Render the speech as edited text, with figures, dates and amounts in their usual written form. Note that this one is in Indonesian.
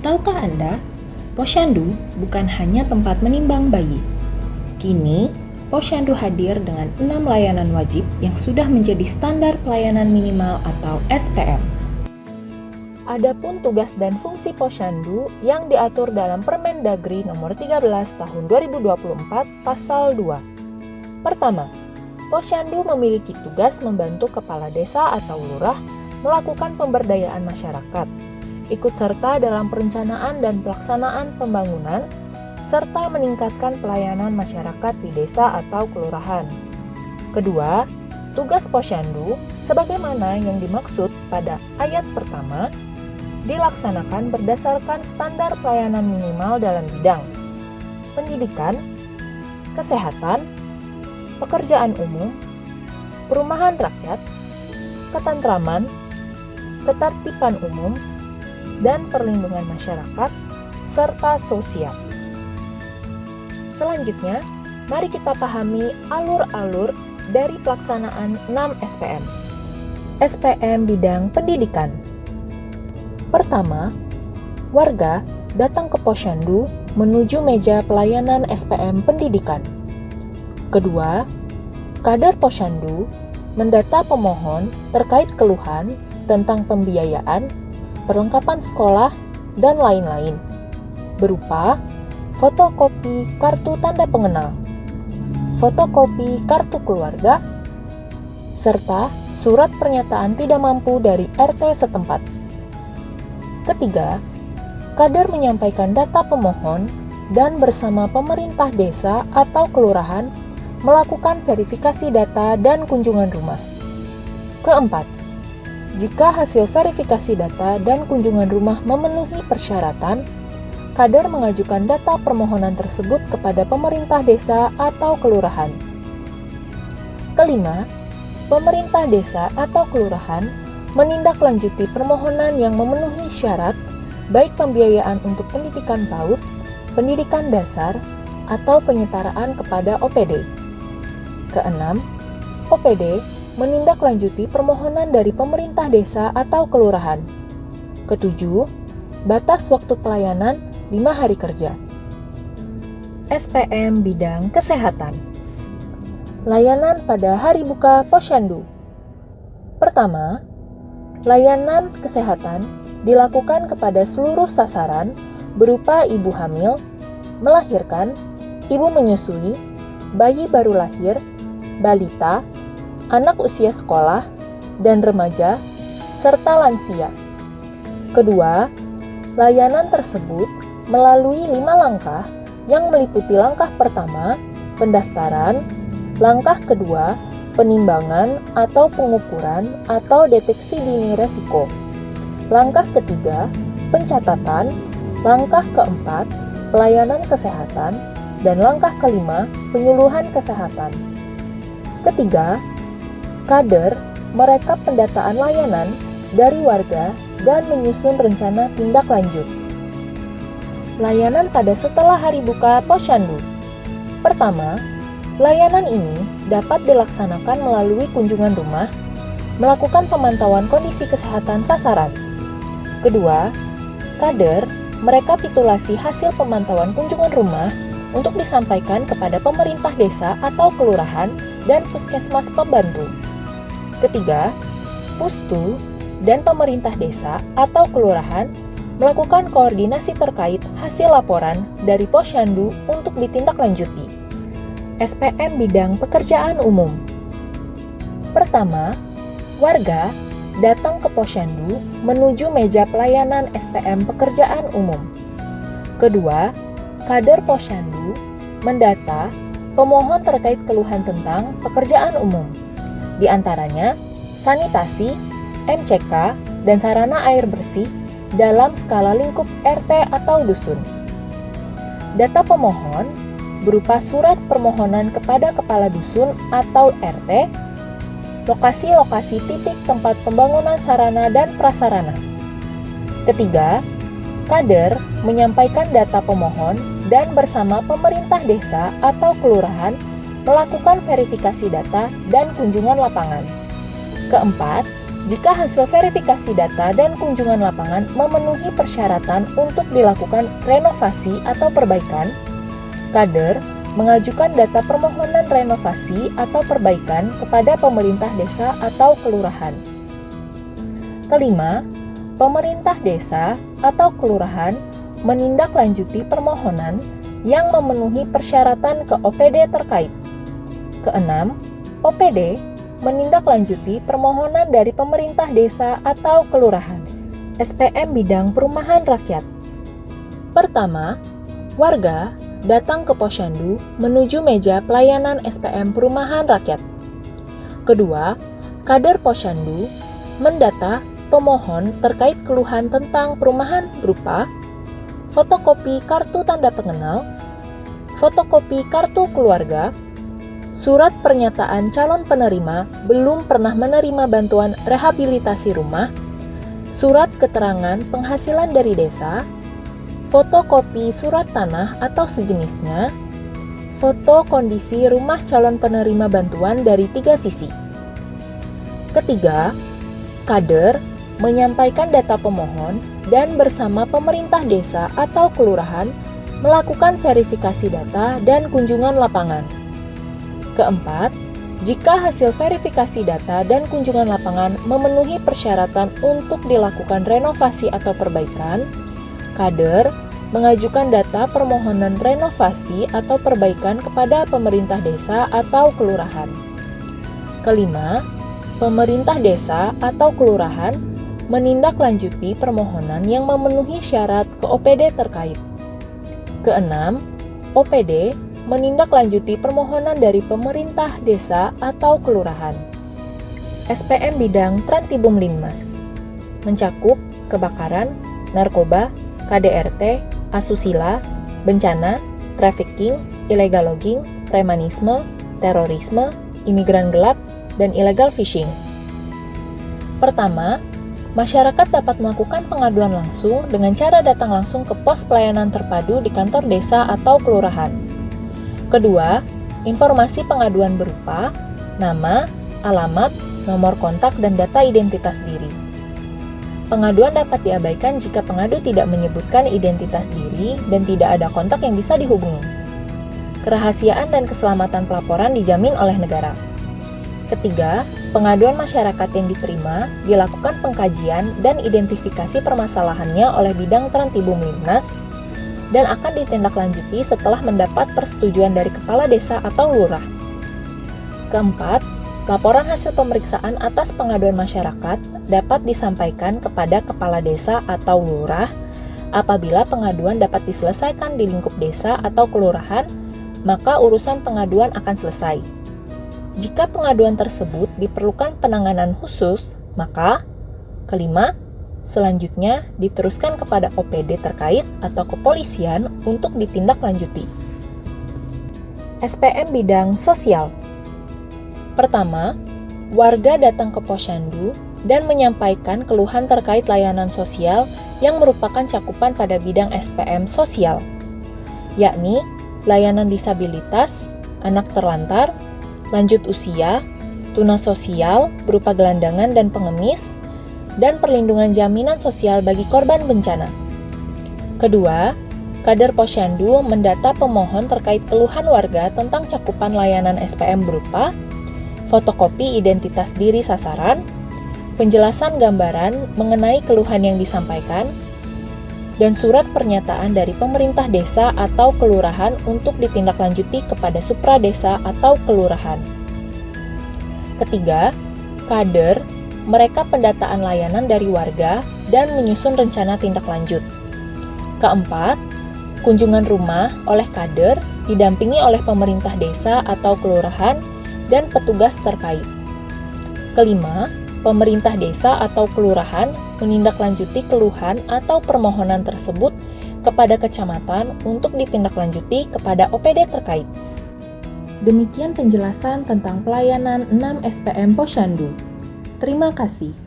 Tahukah Anda, Posyandu bukan hanya tempat menimbang bayi. Kini, Posyandu hadir dengan 6 layanan wajib yang sudah menjadi standar pelayanan minimal atau SPM. Adapun tugas dan fungsi Posyandu yang diatur dalam Permendagri Nomor 13 Tahun 2024 Pasal 2. Pertama, Posyandu memiliki tugas membantu kepala desa atau lurah melakukan pemberdayaan masyarakat, ikut serta dalam perencanaan dan pelaksanaan pembangunan, serta meningkatkan pelayanan masyarakat di desa atau kelurahan. Kedua, tugas Posyandu, sebagaimana yang dimaksud pada ayat pertama, dilaksanakan berdasarkan standar pelayanan minimal dalam bidang pendidikan, kesehatan, pekerjaan umum, perumahan rakyat, ketentraman, ketertiban umum, dan perlindungan masyarakat, serta sosial. Selanjutnya, mari kita pahami alur-alur dari pelaksanaan 6 SPM. SPM bidang pendidikan. Pertama, warga datang ke Posyandu menuju meja pelayanan SPM pendidikan. Kedua, kader Posyandu mendata pemohon terkait keluhan tentang pembiayaan, perlengkapan sekolah, dan lain-lain, berupa fotokopi kartu tanda pengenal, fotokopi kartu keluarga, serta surat pernyataan tidak mampu dari RT setempat. Ketiga, kader menyampaikan data pemohon dan bersama pemerintah desa atau kelurahan melakukan verifikasi data dan kunjungan rumah. Keempat, jika hasil verifikasi data dan kunjungan rumah memenuhi persyaratan, kader mengajukan data permohonan tersebut kepada pemerintah desa atau kelurahan. Kelima, pemerintah desa atau kelurahan menindaklanjuti permohonan yang memenuhi syarat, baik pembiayaan untuk pendidikan PAUD, pendidikan dasar, atau penyetaraan kepada OPD. Keenam, OPD menindaklanjuti permohonan dari pemerintah desa atau kelurahan. Ketujuh, batas waktu pelayanan 5 hari kerja. SPM bidang kesehatan. Layanan pada hari buka Posyandu. Pertama, layanan kesehatan dilakukan kepada seluruh sasaran berupa ibu hamil, melahirkan, ibu menyusui, bayi baru lahir, balita, anak usia sekolah, dan remaja, serta lansia. Kedua, layanan tersebut melalui 5 langkah yang meliputi langkah pertama, pendaftaran, langkah kedua, penimbangan atau pengukuran atau deteksi dini resiko, langkah ketiga, pencatatan, langkah keempat, pelayanan kesehatan, dan langkah kelima, penyuluhan kesehatan. Ketiga, kader merekap pendataan layanan dari warga dan menyusun rencana tindak lanjut. Layanan pada setelah hari buka Posyandu. Pertama, layanan ini dapat dilaksanakan melalui kunjungan rumah, melakukan pemantauan kondisi kesehatan sasaran. Kedua, kader merekapitulasi hasil pemantauan kunjungan rumah untuk disampaikan kepada pemerintah desa atau kelurahan dan puskesmas pembantu. Ketiga, Pustu dan pemerintah desa atau kelurahan melakukan koordinasi terkait hasil laporan dari Posyandu untuk ditindaklanjuti. SPM bidang pekerjaan umum. Pertama, warga datang ke Posyandu menuju meja pelayanan SPM pekerjaan umum. Kedua, kader Posyandu mendata pemohon terkait keluhan tentang pekerjaan umum, di antaranya sanitasi, MCK, dan sarana air bersih dalam skala lingkup RT atau dusun. Data pemohon berupa surat permohonan kepada kepala dusun atau RT, lokasi-lokasi titik tempat pembangunan sarana dan prasarana. Ketiga, kader menyampaikan data pemohon dan bersama pemerintah desa atau kelurahan melakukan verifikasi data dan kunjungan lapangan. Keempat, Jika hasil verifikasi data dan kunjungan lapangan memenuhi persyaratan untuk dilakukan renovasi atau perbaikan, kader mengajukan data permohonan renovasi atau perbaikan kepada pemerintah desa atau kelurahan. Kelima, pemerintah desa atau kelurahan menindaklanjuti permohonan yang memenuhi persyaratan ke OPD terkait. Keenam, OPD menindaklanjuti permohonan dari pemerintah desa atau kelurahan. SPM bidang perumahan rakyat. Pertama, warga datang ke Posyandu menuju meja pelayanan SPM perumahan rakyat. Kedua, kader Posyandu mendata pemohon terkait keluhan tentang perumahan berupa fotokopi kartu tanda pengenal, fotokopi kartu keluarga, surat pernyataan calon penerima belum pernah menerima bantuan rehabilitasi rumah, surat keterangan penghasilan dari desa, fotokopi surat tanah atau sejenisnya, foto kondisi rumah calon penerima bantuan dari 3 sisi. Ketiga, kader menyampaikan data pemohon dan bersama pemerintah desa atau kelurahan melakukan verifikasi data dan kunjungan lapangan. Keempat, jika hasil verifikasi data dan kunjungan lapangan memenuhi persyaratan untuk dilakukan renovasi atau perbaikan, kader mengajukan data permohonan renovasi atau perbaikan kepada pemerintah desa atau kelurahan. Kelima, pemerintah desa atau kelurahan menindaklanjuti permohonan yang memenuhi syarat ke OPD terkait. Keenam, OPD menindaklanjuti permohonan dari pemerintah desa atau kelurahan. SPM bidang Trantibum Linmas mencakup kebakaran, narkoba, KDRT, asusila, bencana, trafficking, illegal logging, premanisme, terorisme, imigran gelap, dan illegal fishing. Pertama, masyarakat dapat melakukan pengaduan langsung dengan cara datang langsung ke pos pelayanan terpadu di kantor desa atau kelurahan. Kedua, informasi pengaduan berupa nama, alamat, nomor kontak, dan data identitas diri. Pengaduan dapat diabaikan jika pengadu tidak menyebutkan identitas diri dan tidak ada kontak yang bisa dihubungi. Kerahasiaan dan keselamatan pelaporan dijamin oleh negara. Ketiga, pengaduan masyarakat yang diterima dilakukan pengkajian dan identifikasi permasalahannya oleh bidang Trantibum Linmas dan akan ditindaklanjuti setelah mendapat persetujuan dari kepala desa atau lurah. Keempat, laporan hasil pemeriksaan atas pengaduan masyarakat dapat disampaikan kepada kepala desa atau lurah apabila pengaduan dapat diselesaikan di lingkup desa atau kelurahan, maka urusan pengaduan akan selesai. Jika pengaduan tersebut diperlukan penanganan khusus, maka kelima, selanjutnya diteruskan kepada OPD terkait atau kepolisian untuk ditindaklanjuti. SPM bidang sosial. Pertama, warga datang ke Posyandu dan menyampaikan keluhan terkait layanan sosial yang merupakan cakupan pada bidang SPM sosial, yakni layanan disabilitas, anak terlantar, lanjut usia, tunas sosial berupa gelandangan dan pengemis, dan perlindungan jaminan sosial bagi korban bencana. Kedua, kader Posyandu mendata pemohon terkait keluhan warga tentang cakupan layanan SPM berupa fotokopi identitas diri sasaran, penjelasan gambaran mengenai keluhan yang disampaikan, dan surat pernyataan dari pemerintah desa atau kelurahan untuk ditindaklanjuti kepada supra desa atau kelurahan. Ketiga, kader mereka pendataan layanan dari warga dan menyusun rencana tindak lanjut. Keempat, kunjungan rumah oleh kader didampingi oleh pemerintah desa atau kelurahan dan petugas terkait. Kelima, pemerintah desa atau kelurahan menindaklanjuti keluhan atau permohonan tersebut kepada kecamatan untuk ditindaklanjuti kepada OPD terkait. Demikian penjelasan tentang pelayanan 6 SPM Posyandu. Terima kasih.